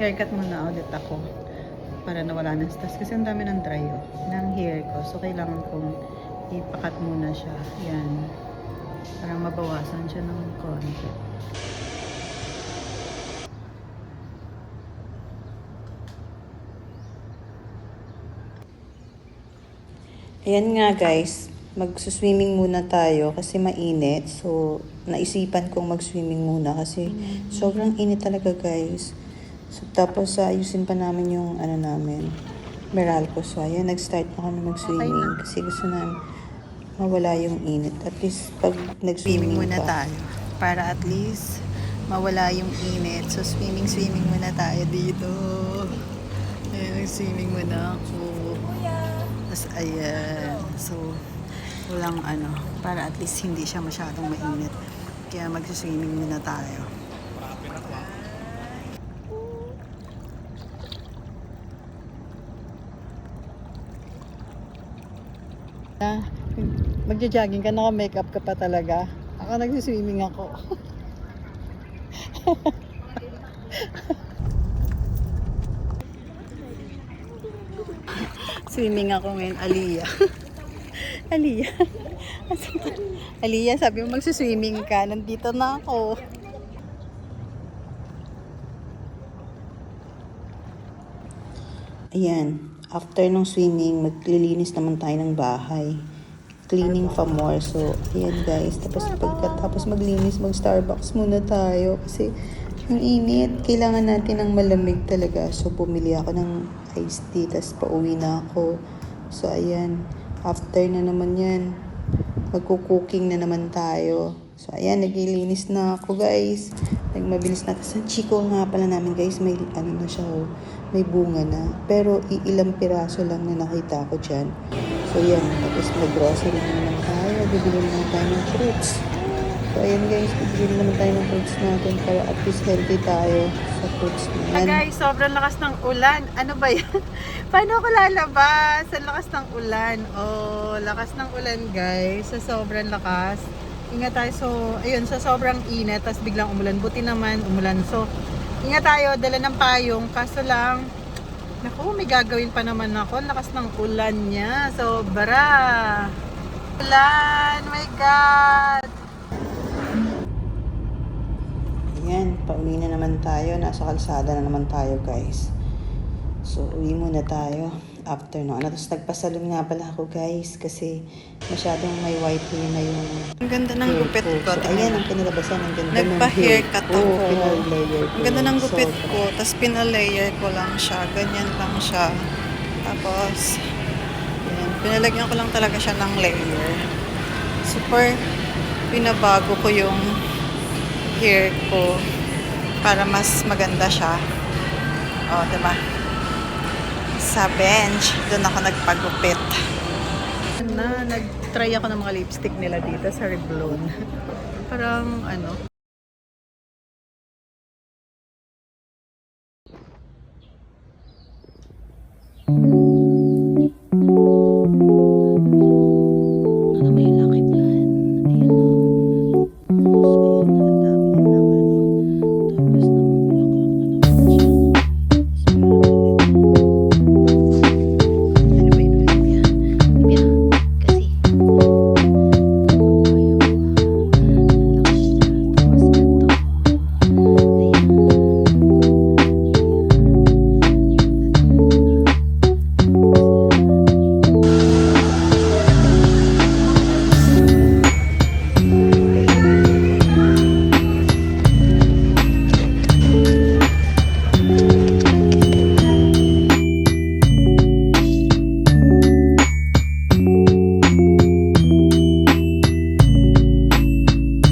Haircut muna ulit ako para nawala ng stress kasi ang dami ng dry ng hair ko. So kailangan kong ipakat muna siya. Yan. Para mabawasan siya ng konti. Ayan nga guys, magsuswimming muna tayo kasi mainit. So, naisipan kong mag-swimming muna kasi sobrang init talaga guys. So, tapos ayusin pa namin yung ano namin, Meralco. So, ayan, nag-start na kami mag-swimming kasi gusto namin mawala yung init. At least pag nag-swimming muna tayo para at least mawala yung init. So, swimming muna tayo dito. Ayan, nag-swimming muna ako. Tapos, ayan. So, walang ano, para at least hindi siya masyadong mainit. Kaya mag-swimming muna tayo. Magja-jogging ka, naka-makeup ka pa talaga. Ako nag-swimming ako. Swimming ako ngayon, Aliyah. Aliyah. Aliyah, sabi mo magsuswimming ka. Nandito na ako. Ayan. After ng swimming, maglilinis naman tayo ng bahay. Cleaning for more. So, ayan guys. Tapos pagkatapos maglinis, mag-Starbucks muna tayo. Kasi ang init. Kailangan natin ng malamig talaga. So, bumili ako ng iced tea. Tapos pauwi na ako. So, ayan. After na naman yan, magkukuking na naman tayo. So, ayan, naglilinis na ako, guys. Nagmabilis na. Tapos, ang chiko nga pala namin, guys, may, ano na siya, oh, may bunga na. Pero, ilang piraso lang na nakita ko dyan. So, ayan. Tapos, mag-grocery na naman tayo. Bibili naman tayo ng fruits. So, ayan, guys, bibili naman tayo ng fruits natin para at least healthy tayo sa fruits na yan. Guys, sobrang lakas ng ulan. Ano ba yan? Paano ako lalabas? Sa lakas ng ulan. Oh, lakas ng ulan guys. Sa sobrang lakas. Ingat tayo. So, ayun, sa sobrang init. Tapos biglang umulan. Buti naman, umulan. So, ingat tayo. Dala ng payong. Kaso lang, naku, may gagawin pa naman ako. Lakas ng ulan niya. Sobra. Ulan. My God. Ayan, pauwi na naman tayo. Nasa kalsada na naman tayo guys. So, uwi muna tayo after no. Tapos nagpasalon nga pala ako guys kasi masyadong may white hair na yung ang ganda ng gupit ko. So, ayan ang kinalabasan. Ang ganda Nagpa-haircut ako. Pinalayer ko. Ang ganda ng gupit ko. Tapos pinalayer ko lang siya. Ganyan lang siya. Tapos, yan, pinalagyan ko lang talaga siya ng layer. Super pinabago ko yung hair ko para mas maganda siya. O, diba? Sa bench, doon ako nagpagupit. Nag-try ako ng mga lipstick nila dito sa Revlon. Parang ano